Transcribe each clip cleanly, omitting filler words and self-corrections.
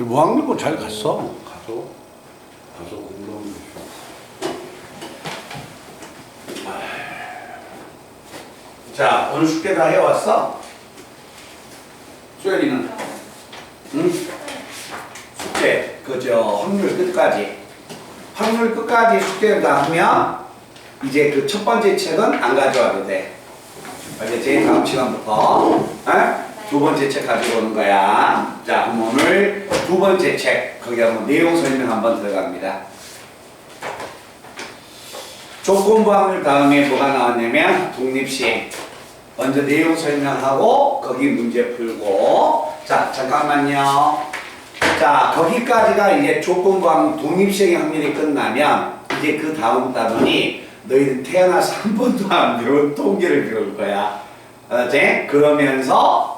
무학리고 잘 갔어. 가서 공부하면 돼. 자, 오늘 숙제 다 해왔어? 수연이는? 응? 숙제, 확률 끝까지. 확률 끝까지 숙제를 다 하면 이제 그 첫 번째 책은 안 가져와도 돼. 알겠지? 다음 시간부터. 두 번째 책 가지고 오는 거야. 자, 그럼 오늘 두 번째 책, 거기 한번 내용 설명 한번 들어갑니다. 조건부 확률 다음에 뭐가 나왔냐면 독립시행. 먼저 내용 설명하고 거기 문제 풀고. 자, 잠깐만요. 자, 거기까지가 이제 조건부 확률 독립시행의 확률이 끝나면 이제 그 다음 단원이 너희들 태어나서 한 번도 안 배운 통계를 배울 거야. 알았지? 그러면서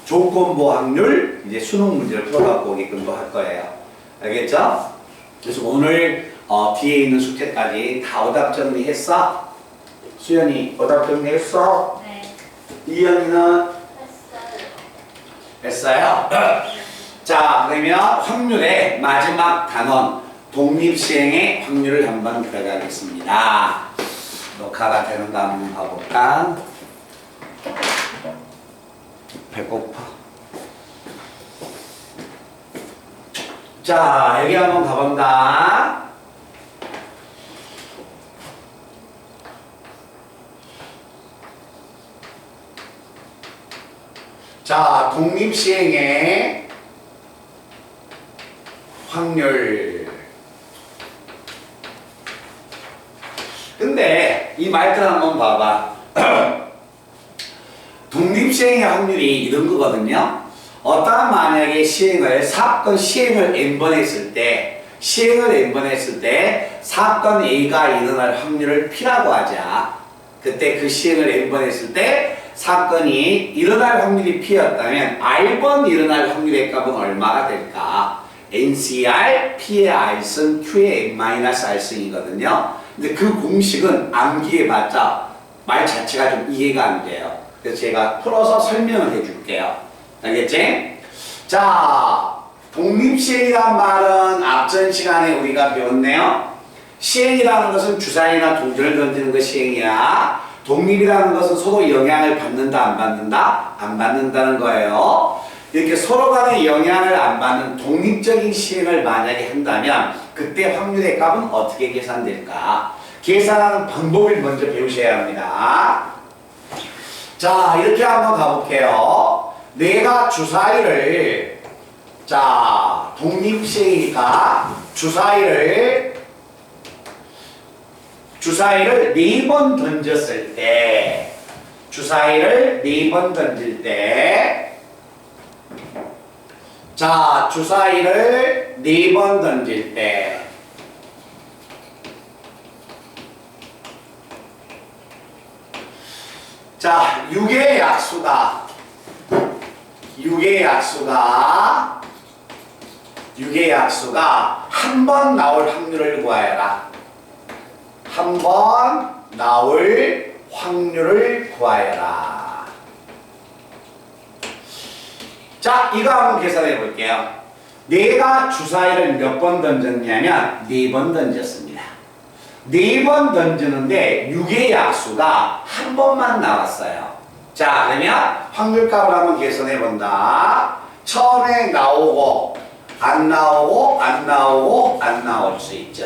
조건부 확률 이제 수능 문제를 풀어갖고 오게끔도 할 거예요. 알겠죠? 그래서 오늘 뒤에 있는 숙제까지 다 오답 정리했어? 수연이 오답 정리했어? 네. 이현이는? 했어요. 자, 그러면 확률의 마지막 단원 독립시행의 확률을 한번 들어가겠습니다. 녹화가 되는가 한번 봐볼까? 배고파. 자, 여기 한번 가본다. 자, 독립시행의 확률. 근데 이 말들 한번 봐봐. 독립시행의 확률이 이런 거거든요. 어떠한 만약에 사건 시행을 n번 했을 때, 사건 A가 일어날 확률을 P라고 하자. 그때 그 시행을 n번 했을 때 사건이 일어날 확률이 P였다면 R번 일어날 확률의 값은 얼마가 될까? NCR, P의 R승, Q의 N-R승이거든요. 근데 그 공식은 암기해봤자 말 자체가 좀 이해가 안 돼요. 그래서 제가 풀어서 설명을 해줄게요. 알겠지? 자, 독립시행이란 말은 앞전 시간에 우리가 배웠네요. 시행이라는 것은 주사위나 동전을 던지는 것 시행이야. 독립이라는 것은 서로 영향을 받는다, 안 받는다? 안 받는다는 거예요. 이렇게 서로 간의 영향을 안 받는 독립적인 시행을 만약에 한다면 그때 확률의 값은 어떻게 계산될까? 계산하는 방법을 먼저 배우셔야 합니다. 자, 이렇게 한번 가볼게요. 내가 주사위를, 자, 독립시행이니까 주사위를 4번 던졌을 때, 주사위를 4번 던질 때, 자, 주사위를 4번 던질 때, 자, 6의 약수가 한 번 나올 확률을 구하여라. 한 번 나올 확률을 구하여라. 자, 이거 한번 계산해 볼게요. 내가 주사위를 몇 번 던졌냐면 4번 던졌습니다. 4번 던지는데 6의 약수가 한 번만 나왔어요. 자, 그러면 확률값을 한번 계산해 본다. 처음에 나오고 안 나오고 안 나오고 안 나올 수 있죠.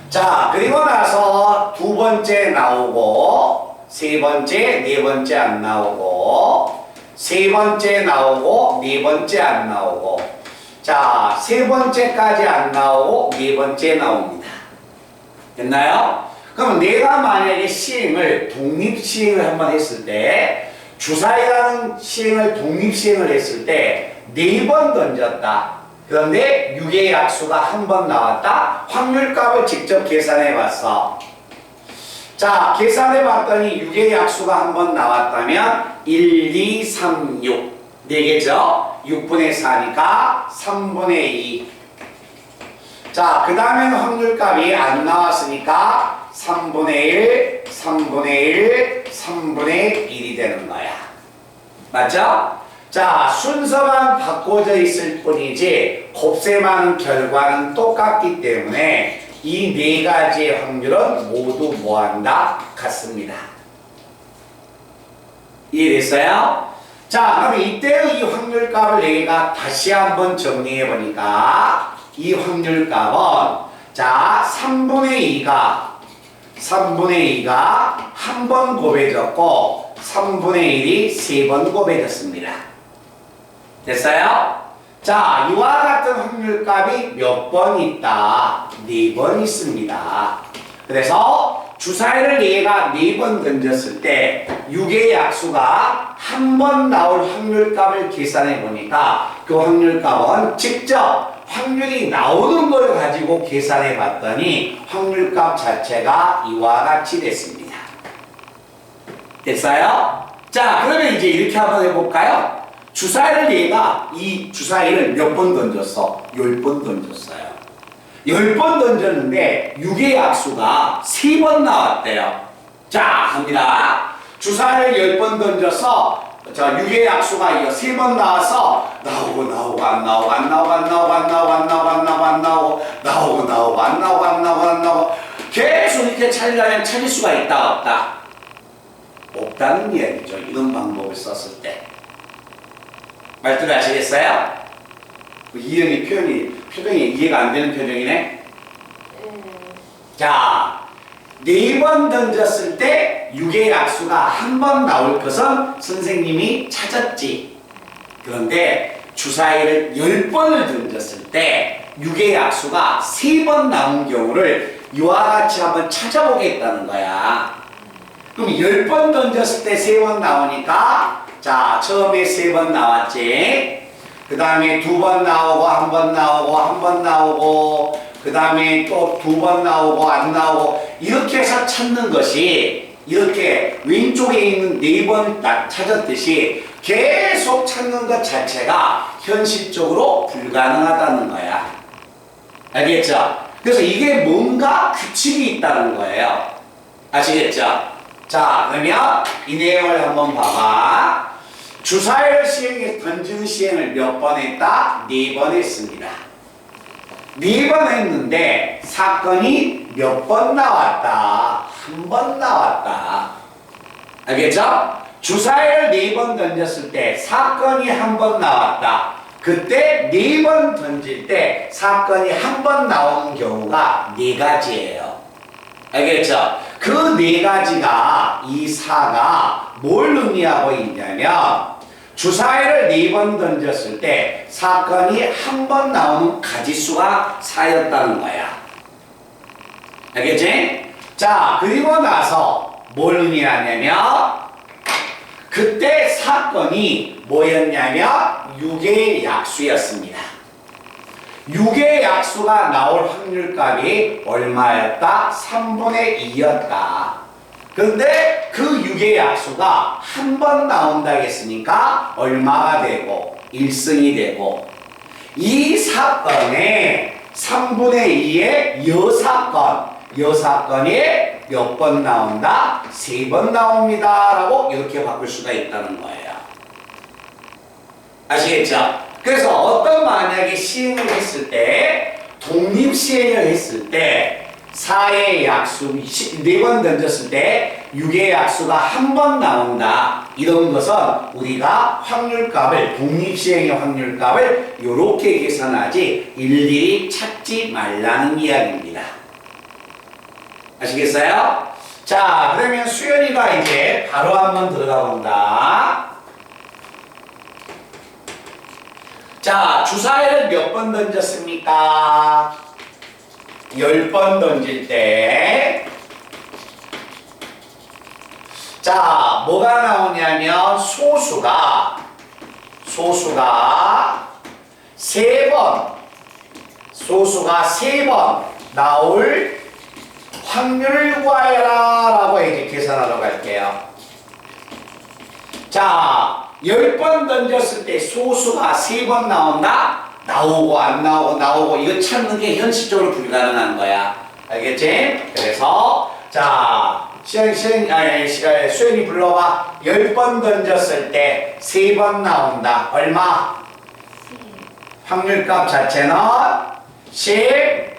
자, 그리고 나서 두 번째 나오고 세 번째, 네 번째 안 나오고 세 번째 나오고 네 번째 안 나오고, 자, 세 번째까지 안 나오고 네 번째 나옵니다. 됐나요? 그럼 내가 만약에 독립시행을 한번 했을 때, 주사위라는 시행을 독립시행을 했을 때 4번 던졌다. 그런데 6의 약수가 한 번 나왔다. 확률값을 직접 계산해 봤어. 자, 계산해 봤더니 6의 약수가 한 번 나왔다면 1, 2, 3, 6. 4개죠? 6분의 4니까 3분의 2. 자, 그 다음에는 확률값이 안 나왔으니까 3분의 1, 3분의 1, 3분의 1이 되는 거야. 맞죠? 자, 순서만 바꿔져 있을 뿐이지 곱셈하는 결과는 똑같기 때문에 이 네 가지의 확률은 모두 뭐한다? 같습니다. 이해됐어요? 자, 그럼 이때의 이 확률값을 내가 다시 한번 정리해 보니까 이 확률값은 자, 3분의 2가 한 번 곱해졌고 3분의 1이 세 번 곱해졌습니다. 됐어요? 자, 이와 같은 확률값이 몇 번 있다? 4번 있습니다. 그래서 주사위를 얘가 4번 던졌을 때 6의 약수가 한 번 나올 확률값을 계산해 보니까 그 확률값은 직접 확률이 나오는 걸 가지고 계산해 봤더니 확률값 자체가 이와 같이 됐습니다. 됐어요? 자, 그러면 이제 이렇게 한번 해볼까요? 주사위를 얘가 이 주사위를 몇 번 던졌어? 10번 던졌어요. 10번 던졌는데 6의 약수가 3번 나왔대요. 자, 갑니다. 주사위를 10번 던져서 자, 6의 약수가 이거 3번 나와서 나오고 나오고 안 나오고 안 나오고 안 나오고 안 나오고 안 나오고 안 나오고 안 나오고 나오고 나오고 안 나오고 안 나오고 안 나오고 계속 이렇게 찾으려면 찾을 수가 있다 없다? 없다는 이야기죠. 이런 방법을 썼을 때. 말투를 아시겠어요? 이형이 표정이 이해가 안 되는 표정이네. 자, 4번 던졌을 때 6의 약수가 한 번 나올 것은 선생님이 찾았지. 그런데 주사위를 10번을 던졌을 때 6의 약수가 3번 나온 경우를 이와 같이 한번 찾아보겠다는 거야. 그럼 10번 던졌을 때 3번 나오니까 자, 처음에 3번 나왔지. 그 다음에 2번 나오고, 한 번 나오고, 한 번 나오고, 그 다음에 또 2번 나오고, 안 나오고, 이렇게 해서 찾는 것이, 이렇게 왼쪽에 있는 4번 딱 찾았듯이 계속 찾는 것 자체가 현실적으로 불가능하다는 거야. 알겠죠? 그래서 이게 뭔가 규칙이 있다는 거예요. 아시겠죠? 자, 그러면 이 내용을 한번 봐봐. 주사위를 던지는 시행을 몇 번 했다? 4번 했습니다. 4번 했는데 사건이 몇 번 나왔다? 한 번 나왔다. 알겠죠? 주사위를 4번 던졌을 때 사건이 한 번 나왔다. 그때 4번 던질 때 사건이 한 번 나오는 경우가 4가지예요. 알겠죠? 그 4가지가 이 사가 뭘 의미하고 있냐면 주사위를 4번 던졌을 때 사건이 한 번 나오는 가지수가 4였다는 거야. 알겠지? 자, 그리고 나서 뭘 의미하냐면 그때 사건이 뭐였냐면 6의 약수였습니다. 6의 약수가 나올 확률값이 얼마였다? 3분의 2였다. 근데 그 6의 약수가 한 번 나온다 했으니까 얼마가 되고 1승이 되고 이 사건에 3분의 2의 여사건이 몇 번 나온다? 3번 나옵니다 라고 이렇게 바꿀 수가 있다는 거예요. 아시겠죠? 그래서 어떤 만약에 시행을 했을 때 독립시행을 했을 때 4의 약수 4번 던졌을 때 6의 약수가 한 번 나온다. 이런 것은 우리가 확률값을 독립시행의 확률값을 이렇게 계산하지 일일이 찾지 말라는 이야기입니다. 아시겠어요? 자, 그러면 수연이가 이제 바로 한번 들어가 본다. 자, 주사위를 몇 번 던졌습니까? 10번 던질 때 자, 뭐가 나오냐면 소수가 3번 나올 확률을 구하여라 라고 이제 계산하러 갈게요. 자, 10번 던졌을 때 소수가 3번 나온다? 나오고 안 나오고 이거 찾는 게 현실적으로 불가능한 거야. 알겠지? 그래서 자, 수연이 불러봐. 10번 던졌을 때 3번 나온다. 얼마? 확률값 자체는 10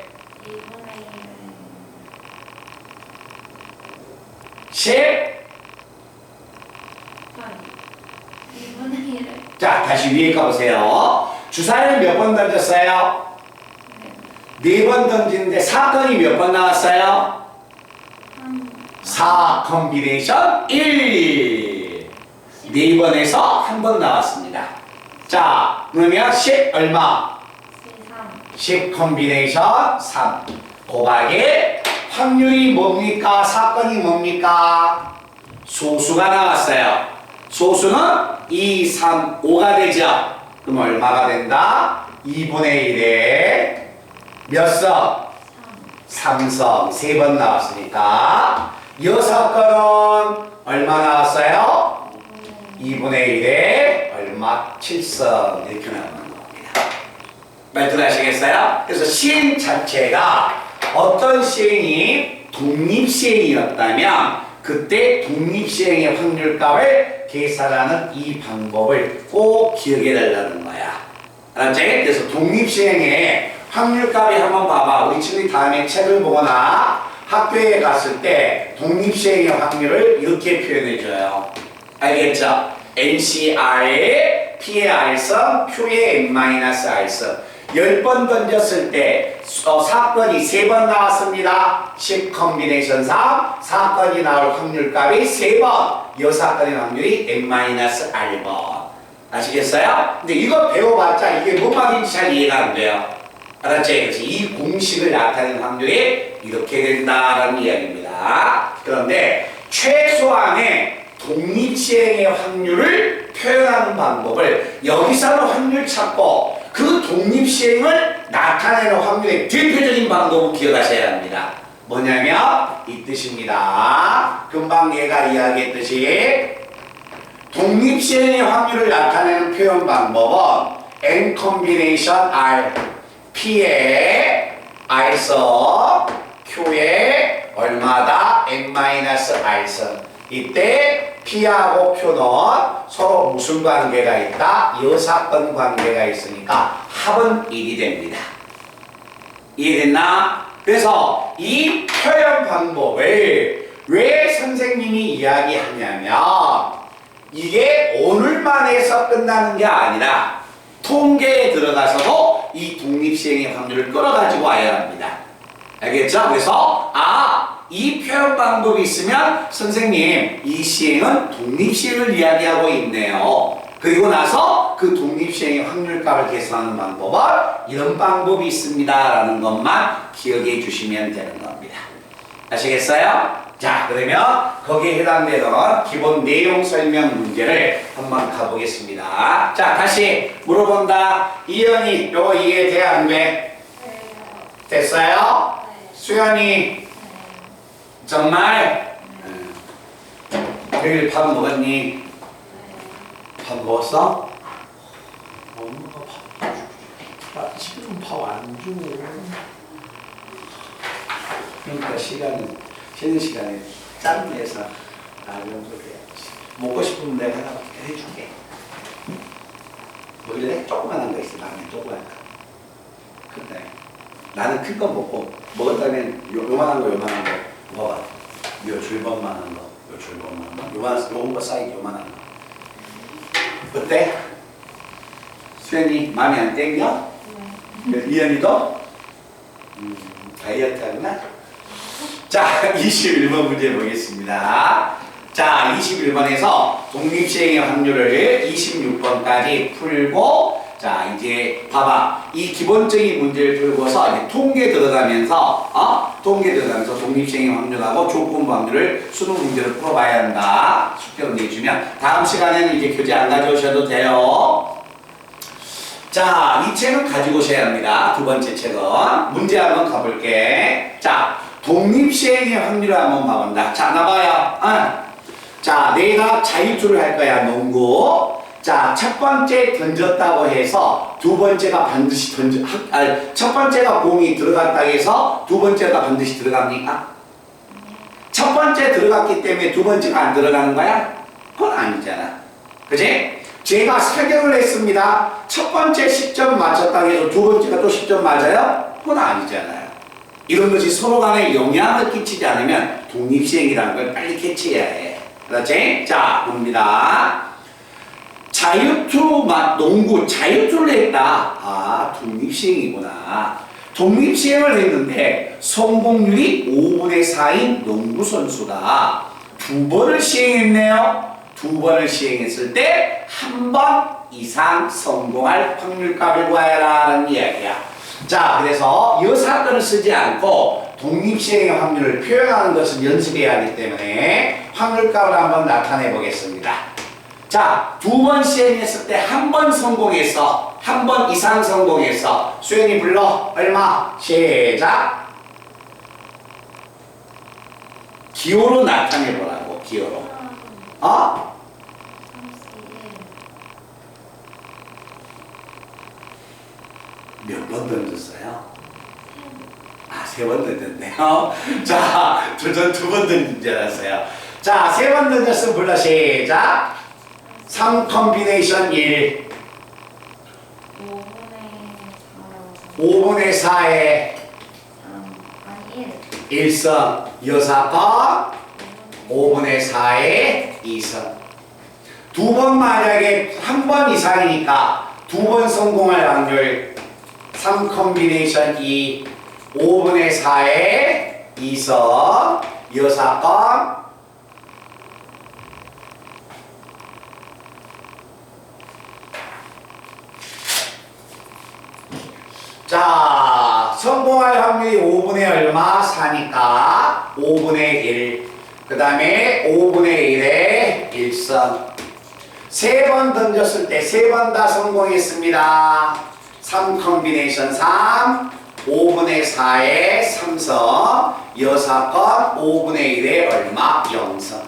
자, 다시 위에 가보세요. 주사위를 몇 번 던졌어요? 4번 던지는데 사건이 몇 번 나왔어요? 4 컴비네이션 1. 4번에서 1번 나왔습니다. 자, 그러면 10 얼마? 10 컴비네이션 3. 곱하기 확률이 뭡니까? 사건이 뭡니까? 소수가 나왔어요. 소수는 2, 3, 5가 되죠. 그럼 얼마가 된다? 2분의 1에 몇 성? 3성. 3번 나왔으니까 이 사건은 얼마 나왔어요? 2분의 1에 얼마? 7성. 이렇게 나오는 겁니다. 말들 하시겠어요? 그래서 시행 자체가 어떤 시행이 독립시행이었다면 그때 독립시행의 확률값을 계산하는 이 방법을 꼭 기억해 달라는 거야. 알았지? 그래서 독립시행의 확률값이 한번 봐봐. 우리 친구들이 다음에 책을 보거나 학교에 갔을 때 독립시행의 확률을 이렇게 표현해줘요. 알겠죠? NCR의 P의 R성, Q의 N-R성. 10번 던졌을 때 사건이 3번 나왔습니다. 10 컴비네이션 3. 사건이 나올 확률값이 3번. 이 사건의 확률이 N-R번. 아시겠어요? 근데 이거 배워봤자 이게 뭔 말인지 잘 이해가 안 돼요. 알았지? 그래서 이 공식을 나타내는 확률이 이렇게 된다라는 이야기입니다. 그런데 최소한의 독립시행의 확률을 표현하는 방법을 여기서는 확률 찾고 그 독립시행을 나타내는 확률의 대표적인 방법을 기억하셔야 합니다. 뭐냐면 이 뜻입니다. 금방 얘가 이야기했듯이 독립시행의 확률을 나타내는 표현 방법은 N 컴비네이션 R P의 R성 Q의 얼마다 N-R성. 이때 P하고 Q는 서로 무슨 관계가 있다? 여사건 관계가 있으니까 합은 1이 됩니다. 이해됐나? 그래서 이 표현 방법을 왜 선생님이 이야기하냐면 이게 오늘만 해서 끝나는 게 아니라 통계에 들어가서도 이 독립시행의 확률을 끌어가지고 와야 합니다. 알겠죠? 그래서 이 표현 방법이 있으면 선생님 이 시행은 독립시행을 이야기하고 있네요. 그리고 나서 그 독립시행의 확률값을 계산하는 방법은 이런 방법이 있습니다 라는 것만 기억해 주시면 되는 겁니다. 아시겠어요? 자, 그러면 거기에 해당되는 기본 내용 설명 문제를 한번 가보겠습니다. 자, 다시 물어본다. 이현이 요거 이해돼 안 돼? 됐어요? 수연이 정말 내일 밥 먹었니? 밥 먹었어? 엄마가 밥 지금 밥 안 줘. 그러니까 쉬는 시간에 짬 내서 이런 걸 해야지. 먹고 싶으면 내가 하나 해줄게. 먹을래? 조그만한 거 있어. 나는 조그만한 거. 근데 나는 큰 거 먹고 먹었다면 요만한 거 먹어봐. 요 줄범만한 거, 요 줄범만한 거, 요런 거 사이즈 요만한 거. 어때? 수연이 마음에 안 땡겨? 이현이도? 다이어트 하구나? 자, 21번 문제 보겠습니다. 자, 21번에서 독립시행의 확률을 26번까지 풀고 자, 이제 봐봐. 이 기본적인 문제를 풀고서 이제 통계 들어가면서 독립시행의 확률하고 조건부 확률을 수능 문제를 풀어봐야 한다. 숙제로 내주면 다음 시간에는 이제 교재 안 가져오셔도 돼요. 자, 이 책은 가지고 오셔야 합니다. 두 번째 책은 문제 한번 가볼게. 자, 독립시행의 확률을 한번 봐본다. 자, 나봐요. 자, 내가 자유투를 할 거야. 농구. 자, 첫 번째 던졌다고 해서 두 번째가 반드시 첫 번째가 공이 들어갔다고 해서 두 번째가 반드시 들어갑니까? 첫 번째 들어갔기 때문에 두 번째가 안 들어가는 거야? 그건 아니잖아. 그지? 제가 설명을 했습니다. 첫 번째 10점 맞췄다고 해서 두 번째가 또 10점 맞아요? 그건 아니잖아요. 이런 것이 서로 간에 영향을 끼치지 않으면 독립시행이라는 걸 빨리 캐치해야 해. 그렇지? 자, 봅니다. 자유투, 농구, 자유투를 했다. 아, 독립시행이구나. 독립시행을 했는데 성공률이 5분의 4인 농구 선수가 두 번을 시행했네요. 두 번을 시행했을 때 한 번 이상 성공할 확률값을 구하라는 이야기야. 자, 그래서 이 사건을 쓰지 않고 독립시행의 확률을 표현하는 것을 연습해야 하기 때문에 확률값을 한번 나타내 보겠습니다. 자, 두 번 시행했을 때 한 번 성공해서 한 번 이상 성공해서 수연이 불러. 얼마? 시작. 기호로 나타내 보라고. 기호로. 어? 몇 번 던졌어요? 아, 세 번 던졌네요. 자, 전 두 번 던진 줄 알았어요. 자, 세 번 던졌으면 불러. 시작. 3 컴비네이션 1. 5분의 4에 1선 여사건 5분의 4에 2선. 두 번 만약에 한 번 이상이니까 두 번 성공할 확률 3 컴비네이션 2 5분의 4에 2선 여사건 자, 성공할 확률이 5분의 얼마? 4니까 5분의 1. 그 다음에 5분의 1에 1선. 세 번 던졌을 때 세 번 다 성공했습니다. 3 컴비네이션 3, 5분의 4에 3선, 여사건 5분의 1에 얼마? 0선.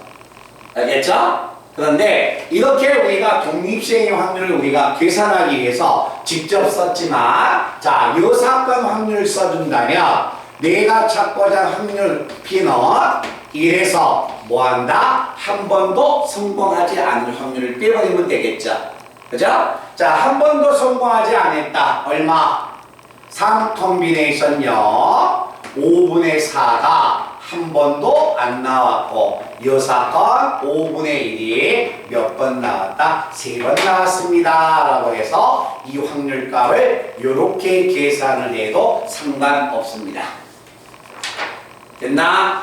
알겠죠? 그런데 이렇게 우리가 독립시행의 확률을 우리가 계산하기 위해서 직접 썼지만, 자, 이 사건 확률을 써준다면 내가 찾고자 한 확률 P는 1에서 뭐한다? 한 번도 성공하지 않을 확률을 빼버리면 되겠죠. 그죠? 자, 한 번도 성공하지 않았다. 얼마? 3 컴비네이션 0, 5분의 4가 한 번도 안 나왔고 여사건 5분의 1이 몇 번 나왔다? 3번 나왔습니다 라고 해서 이 확률값을 이렇게 계산을 해도 상관없습니다. 됐나?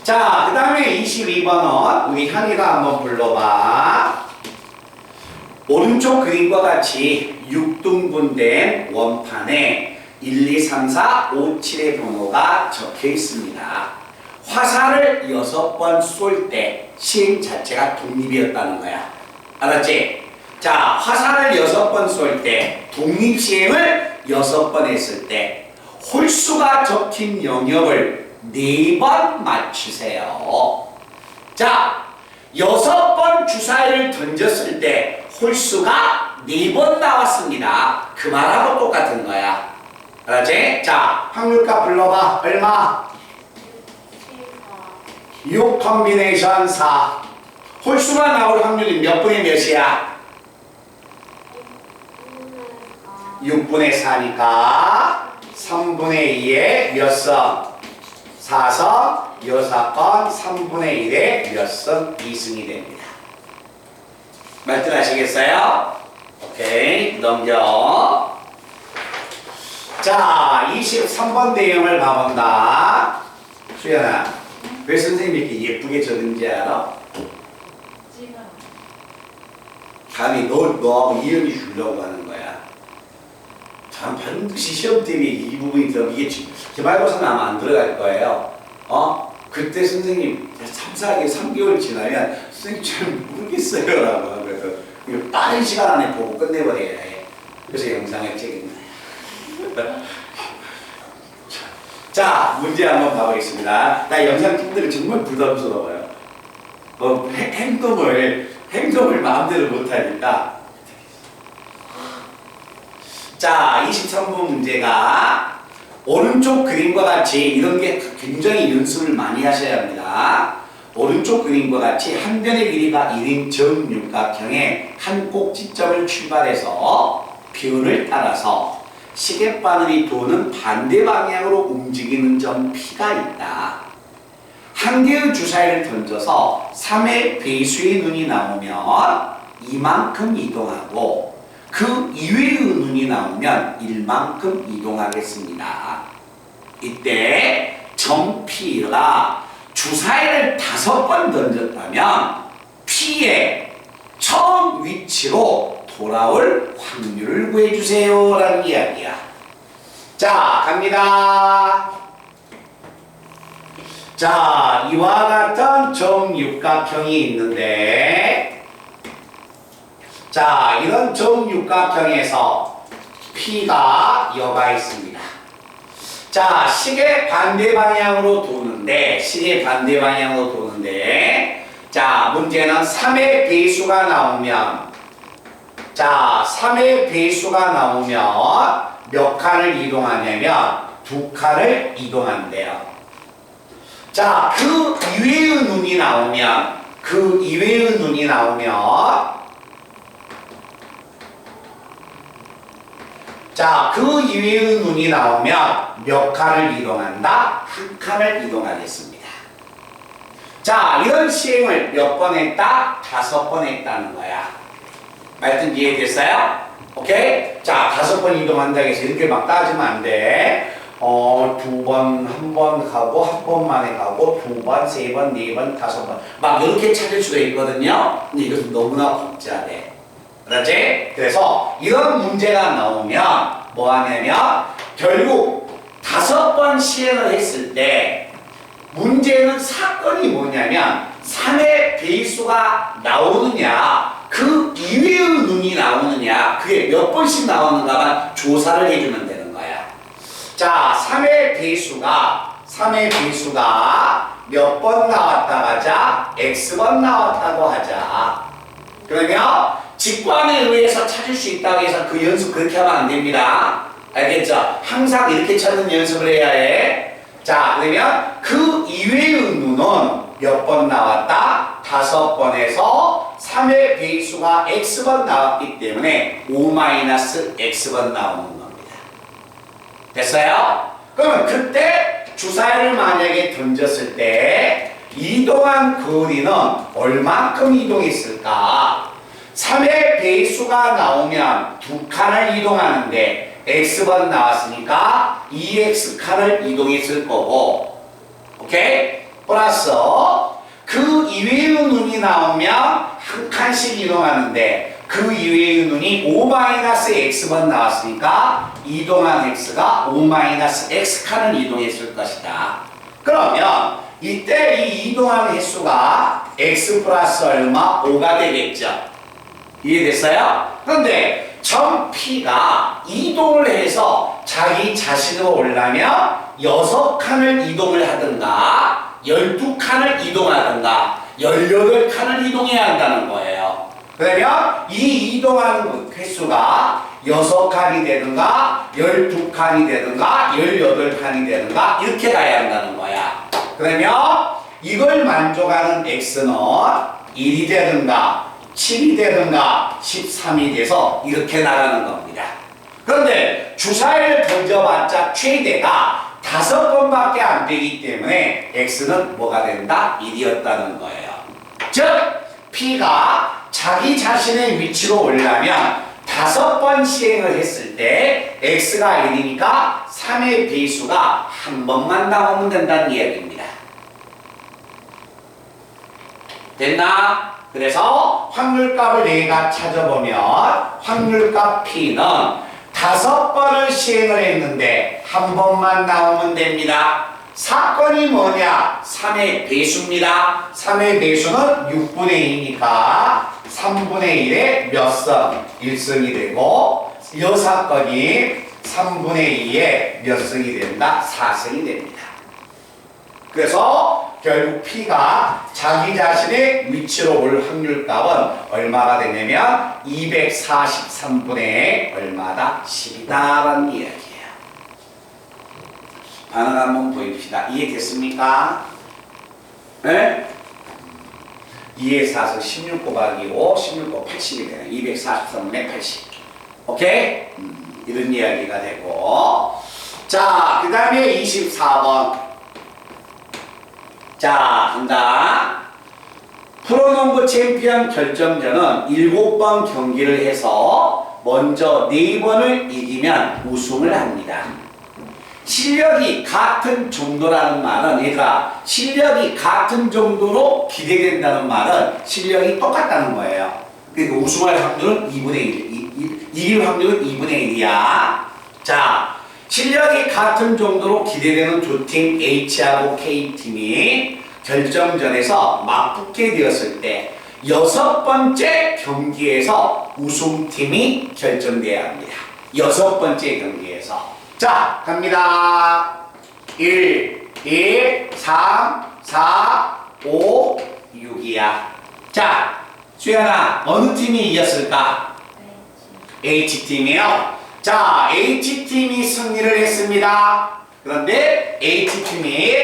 자, 그 다음에 22번은 우리 현이가 한번 불러봐. 오른쪽 그림과 같이 6등분된 원판에 1, 2, 3, 4, 5, 7의 번호가 적혀 있습니다. 화살을 6번 쏠 때 시행 자체가 독립이었다는 거야. 알았지? 자, 화살을 6번 쏠 때 독립시행을 6번 했을 때 홀수가 적힌 영역을 4번 맞추세요. 자, 6번 주사위를 던졌을 때 홀수가 4번 나왔습니다. 그 말하고 똑같은 거야. 알았지? 자, 확률값 불러봐. 얼마? 6 컴비네이션 4. 홀수가 나올 확률이 몇 분의 몇이야? 6분의 4니까 3분의 2에 몇 선? 4선, 여사건 3분의 1에 몇 선? 2승이 됩니다. 말들 하시겠어요? 오케이, 넘겨. 자, 23번 대형을 봐본다. 수연아, 왜 선생님이 이렇게 예쁘게 적은지 알아? 감히 너하고 이름이 주려고 하는 거야. 참 반드시 시험 때문에 이 부분이 들어 이게 기말고사는 아마 안 들어갈 거예요. 그때 선생님 참사하게 3개월 지나면 선생님 잘 모르겠어요 라고 그래서 이거 빠른 시간 안에 보고 끝내버려야 해. 그래서 영상을 찍은 거예요. 자, 문제 한번 봐보겠습니다. 나 영상 찍는 게 정말 부담스러워요. 행동을 마음대로 못하니까. 자, 23번 문제가 오른쪽 그림과 같이 이런 게 굉장히 연습을 많이 하셔야 합니다. 오른쪽 그림과 같이 한 변의 길이가 1인 정육각형의 한 꼭지점을 출발해서 변을 따라서 시계바늘이 도는 반대 방향으로 움직이는 점 P가 있다. 한 개의 주사위를 던져서 3의 배수의 눈이 나오면 이만큼 이동하고 그 이외의 눈이 나오면 1만큼 이동하겠습니다. 이때 점 P가 주사위를 5번 던졌다면 P의 처음 위치로 돌아올 확률을 구해주세요 라는 이야기야. 자, 갑니다. 자, 이와 같은 정육각형이 있는데, 자, 이런 정육각형에서 P가 여가 있습니다. 자, 시계 반대 방향으로 도는데, 자, 문제는 3의 배수가 나오면, 자, 3의 배수가 나오면 몇 칸을 이동하냐면 2칸을 이동한대요. 자, 그 이외의 눈이 나오면 자, 그 이외의 눈이 나오면 몇 칸을 이동한다? 1칸을 이동하겠습니다. 자, 이런 시행을 몇 번 했다? 5번 했다는 거야. 말씀 이해됐어요? 오케이? 자, 5번 이동한다 해서 이렇게 막 따지면 안 돼. 2번, 1번 가고, 한 번 만에 가고, 2번, 3번, 4번, 5번. 막 이렇게 찾을 수가 있거든요. 근데 이것은 너무나 복잡해. 그렇지? 그래서 이런 문제가 나오면 뭐 하냐면 결국 5번 시행을 했을 때 문제는 사건이 뭐냐면 3의 배수가 나오느냐 그 이외의 눈이 나오느냐 그게 몇 번씩 나오는가만 조사를 해주면 되는 거야. 자, 3의 배수가 몇 번 나왔다 하자? X번 나왔다고 하자. 그러면 직관에 의해서 찾을 수 있다고 해서 그 연습 그렇게 하면 안 됩니다. 알겠죠? 항상 이렇게 찾는 연습을 해야 해. 자, 그러면 그 이외의 눈은 몇 번 나왔다? 5번에서 3의 배수가 X번 나왔기 때문에 5-X번 나오는 겁니다. 됐어요? 그러면 그때 주사위를 만약에 던졌을 때 이동한 거리는 얼만큼 이동했을까? 3의 배수가 나오면 2칸을 이동하는데 X번 나왔으니까 2X칸을 이동했을 거고, 오케이? 플러스 그 이외의 눈이 나오면 1칸씩 이동하는데 그 이외의 눈이 5-X번 나왔으니까 이동한 X가 5-X칸을 이동했을 것이다. 그러면 이때 이 이동한 횟수가 X 플러스 얼마? 5가 되겠죠. 이해됐어요? 그런데 점 P가 이동을 해서 자기 자신으로 오려면 6칸을 이동을 하든가 12칸을 이동하든가 18칸을 이동해야 한다는 거예요. 그러면 이 이동하는 횟수가 6칸이 되든가 12칸이 되든가 18칸이 되든가 이렇게 가야 한다는 거야. 그러면 이걸 만족하는 X는 1이 되든가 7이 되든가 13이 돼서 이렇게 나가는 겁니다. 그런데 주사위를 던져봤자 최대가 5번밖에 안 되기 때문에 X는 뭐가 된다? 1이었다는 거예요. 즉 P가 자기 자신의 위치로 오려면 5번 시행을 했을 때 X가 1이니까 3의 배수가 한 번만 나오면 된다는 이야기입니다. 됐나? 그래서 확률값을 내가 찾아보면 확률값 P는 5번을 시행을 했는데 한 번만 나오면 됩니다. 사건이 뭐냐? 3의 배수입니다. 3의 배수는 6분의 2니까 3분의 1에 몇 성? 1성이 되고 이 사건이 3분의 2에 몇 성이 된다? 4성이 됩니다. 그래서 결국 P가 자기 자신의 위치로 올 확률값은 얼마가 되냐면 243분의 얼마다? 10이다 라는 이야기예요. 반응 한번 보여줍시다. 이해됐습니까? 네? 2의 4서 16 곱하기 5, 16 곱하기 80이 되네. 243분의 80. 오케이? 이런 이야기가 되고. 자, 그 다음에 24번. 자, 간다. 프로농구 챔피언 결정전은 7번 경기를 해서 먼저 4번을 이기면 우승을 합니다. 실력이 같은 정도라는 말은, 그러니까 실력이 같은 정도로 기대된다는 말은 실력이 똑같다는 거예요. 그러니까 우승할 확률은 2분의 1, 이길 확률은 2분의 1이야. 자, 실력이 같은 정도로 기대되는 두 팀 H하고 K팀이 결정전에서 맞붙게 되었을 때 6번째 경기에서 우승팀이 결정돼야 합니다. 6번째 경기에서. 자, 갑니다. 1, 2, 3, 4, 5, 6이야. 자, 수연아, 어느 팀이 이겼을까? H팀이요. 자, H팀이 승리를 했습니다. 그런데 H팀이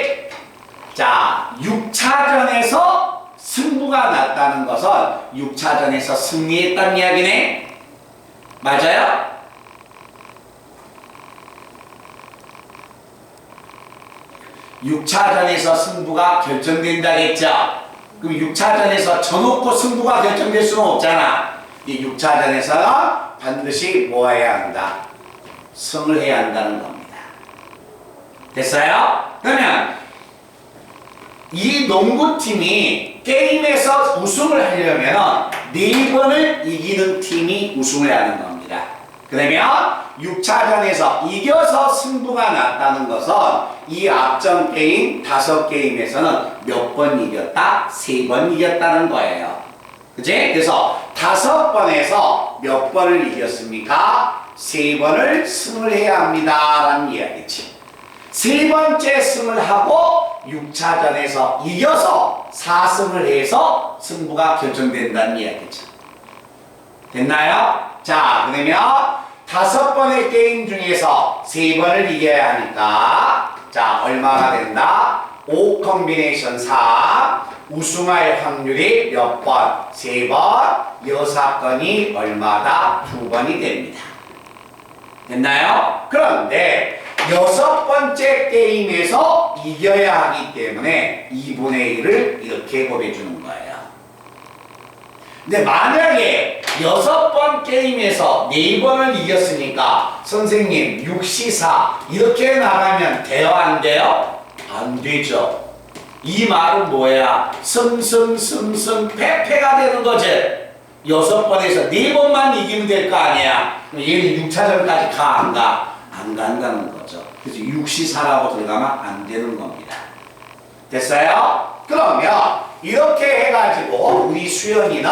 자, 6차전에서 승부가 났다는 것은 6차전에서 승리했다는 이야기네. 맞아요? (6차전에서) 승부가 결정된다겠죠? 그럼 6차전에서 져놓고 승부가 결정될 수는 없잖아. 이 6차전에서 반드시 뭐 해야 한다? 승을 해야 한다는 겁니다. 됐어요? 그러면 이 농구팀이 게임에서 우승을 하려면 4번을 이기는 팀이 우승을 하는 겁니다. 그러면 6차전에서 이겨서 승부가 났다는 것은 이 앞전 게임 5게임에서는 몇 번 이겼다? 3번 이겼다는 거예요. 그치? 그래서 5번에서 몇 번을 이겼습니까? 3번을 승을 해야 합니다 라는 이야기지. 3번째 승을 하고 6차전에서 이겨서 4승을 해서 승부가 결정된다는 이야기죠. 됐나요? 자, 그러면 5번의 게임 중에서 3번을 이겨야 하니까 자, 얼마나 된다? 5 컴비네이션 4 우승할 확률이 몇 번? 3번. 여사건이 얼마다? 2번이 됩니다. 됐나요? 그런데 6번째 게임에서 이겨야 하기 때문에 2분의 1을 이렇게 곱해주는 거예요. 근데 만약에 6번 게임에서 4번을 이겼으니까 선생님 6시4 이렇게 나가면 돼요? 안 돼요? 안 되죠. 이 말은 뭐야? 승승승승 패패가 되는 거지. 6번에서 4번만 이기면 될 거 아니야. 얘는 6차전까지 가? 안 가? 안 간다는 거죠. 그래서 6시4라고 들어가면 안 되는 겁니다. 됐어요? 그러면 이렇게 해가지고 우리 수연이는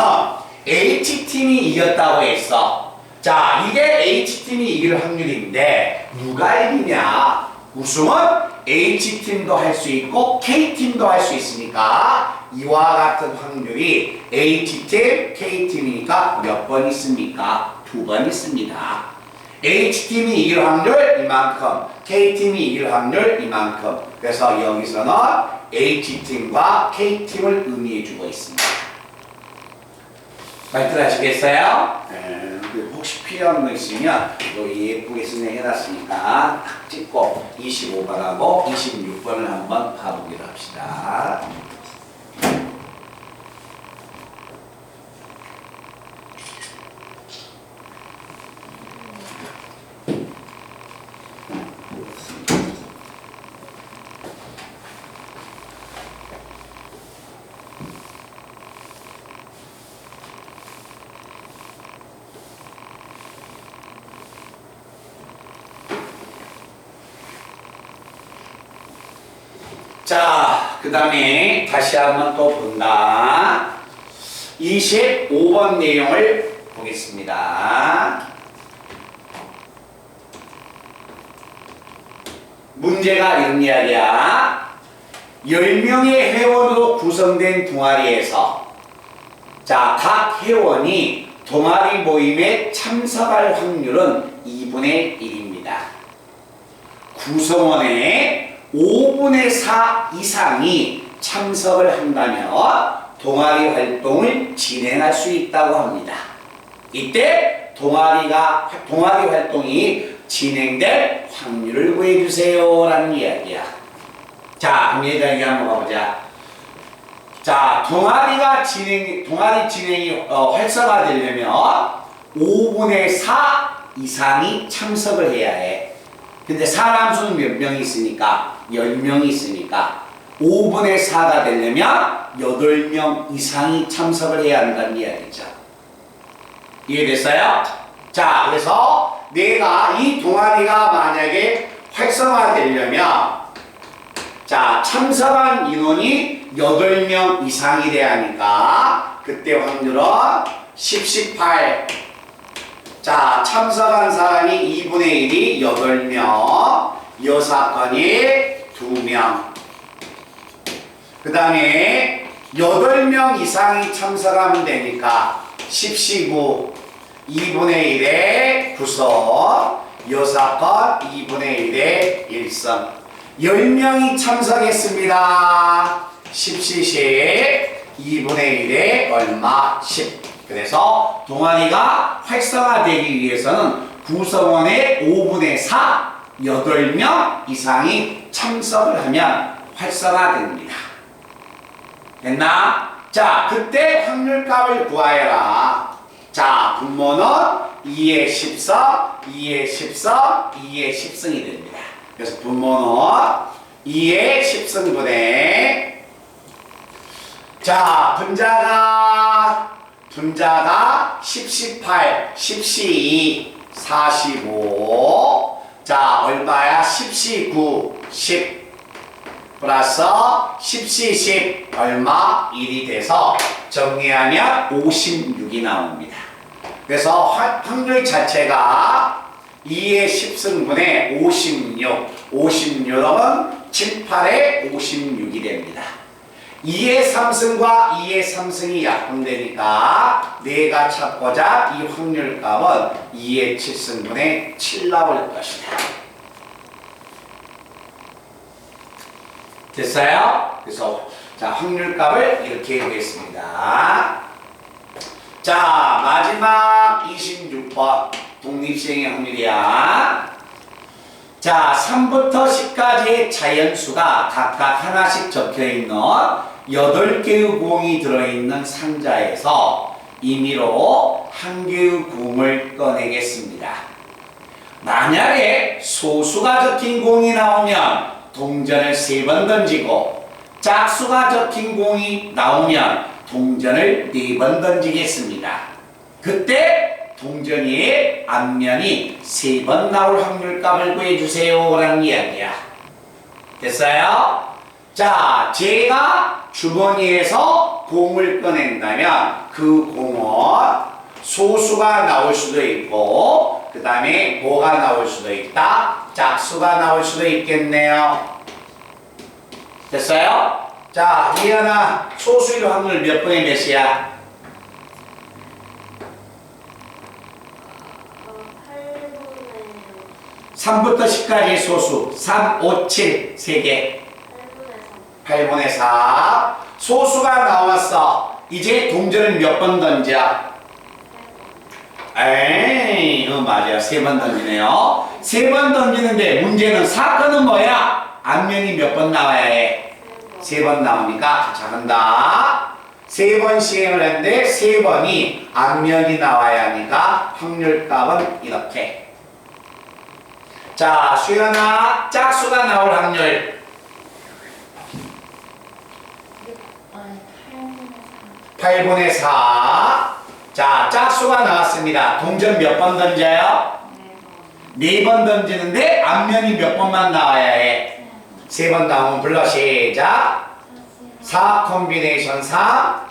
H팀이 이겼다고 했어. 자, 이게 H팀이 이길 확률인데 누가 이기냐? 우승은 H팀도 할 수 있고 K팀도 할 수 있으니까 이와 같은 확률이 H팀, K팀이니까 몇 번 있습니까? 2번 있습니다. H팀이 이길 확률 이만큼, K팀이 이길 확률 이만큼. 그래서 여기서는 H팀과 K팀을 의미해주고 있습니다. 말들 하시겠어요? 혹시 필요한 거 있으면 여기 예쁘게 해놨으니까 딱 찍고 25번하고 26번을 한번 봐보기로 합시다. 자, 그 다음에 다시 한번 또 본다. 25번 내용을 보겠습니다. 문제가 이런 이야기야. 10명의 회원으로 구성된 동아리에서 자, 각 회원이 동아리 모임에 참석할 확률은 2분의 1입니다. 구성원의 5분의 4 이상이 참석을 한다면 동아리 활동을 진행할 수 있다고 합니다. 이때 동아리 활동이 진행될 확률을 구해주세요 라는 이야기야. 자, 그럼 얘들아, 이거 한번 가보자. 자, 동아리 진행이 활성화되려면 5분의 4 이상이 참석을 해야 해. 근데 사람 수는 몇 명이 있으니까? 10명이 있으니까 5분의 4가 되려면 8명 이상이 참석을 해야 한다는 이야기죠. 이해됐어요? 자, 그래서 내가 이 동아리가 만약에 활성화되려면 자, 참석한 인원이 8명 이상이 돼야 하니까 그때 확률은 10, 18. 자, 참석한 사람이 2분의 1이 8명, 여사건이 2명. 그 다음에 8명 이상이 참석하면 되니까 10, 9, 2분의 1의 9선, 여사건 2분의 1의 1선. 10명이 참석했습니다. 10, 2분의 1의 얼마? 10. 그래서 동아리가 활성화되기 위해서는 구성원의 5분의 4, 8명 이상이 참석을 하면 활성화됩니다. 됐나? 자, 그때 확률값을 구하여라. 자, 분모는 2의 10성, 2의 10성, 2의 10승이 됩니다. 그래서 분모는 2의 10승분의 자, 분자가 10, 18, 10, 2, 45. 자, 얼마야? 10, 9, 10 플러스 10, 10 얼마? 1이 돼서 정리하면 56이 나옵니다. 그래서 확률 자체가 2의 10승분의 56. 56은 7, 8의 56이 됩니다. 2의 3승과 2의 3승이 약분되니까 내가 찾고자 이 확률값은 2의 7승분의 7 나올 것이다. 됐어요? 그래서 자, 확률값을 이렇게 해보겠습니다. 자, 마지막 26번 독립시행의 확률이야. 자, 3부터 10까지의 자연수가 각각 하나씩 적혀있는 8개의 공이 들어있는 상자에서 임의로 한 개의 공을 꺼내겠습니다. 만약에 소수가 적힌 공이 나오면 동전을 3번 던지고 짝수가 적힌 공이 나오면 동전을 4번 던지겠습니다. 그때 동전이 앞면이 3번 나올 확률값을 구해주세요 라는 이야기야. 됐어요? 자, 제가 주머니에서 공을 꺼낸다면 그 공은 소수가 나올 수도 있고 그 다음에 뭐가 나올 수도 있다? 짝수가 나올 수도 있겠네요. 됐어요? 자, 이하나 소수일 확률 몇 분의 몇이야? 3부터 10까지의 소수 3, 5, 7 3개 8분의 4 소수가 나왔어. 이제 동전을 몇 번 던져? 에이, 맞아요. 3번 던지네요. 3번 던지는데 문제는 사건은 뭐야? 앞면이 몇 번 나와야 해? 3번 나오니까 잘한다. 3번 시행을 했는데 3번이 앞면이 나와야 하니까 확률값은 이렇게. 자, 수연아, 짝수가 나올 확률 8분의 4. 자, 짝수가 나왔습니다. 동전 몇 번 던져요? 4번 던지는데 앞면이 몇 번만 나와야 해? 3번 나오면 불러. 시작. 4 콤비네이션 4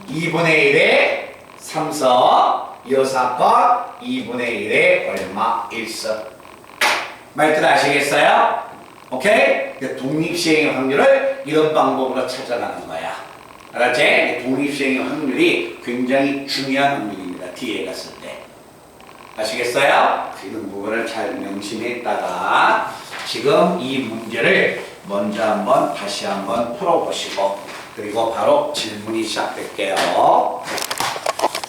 2분의 1의 3서 여사건 2분의 1의 얼마? 1서. 말들 아시겠어요? 오케이? 독립시행의 확률을 이런 방법으로 찾아가는 거야. 알았지? 독립시행의 확률이 굉장히 중요한 확률입니다. 뒤에 갔을 때. 아시겠어요? 이런 부분을 잘 명심했다가 지금 이 문제를 먼저 한번 다시 한번 풀어보시고 그리고 바로 질문이 시작될게요.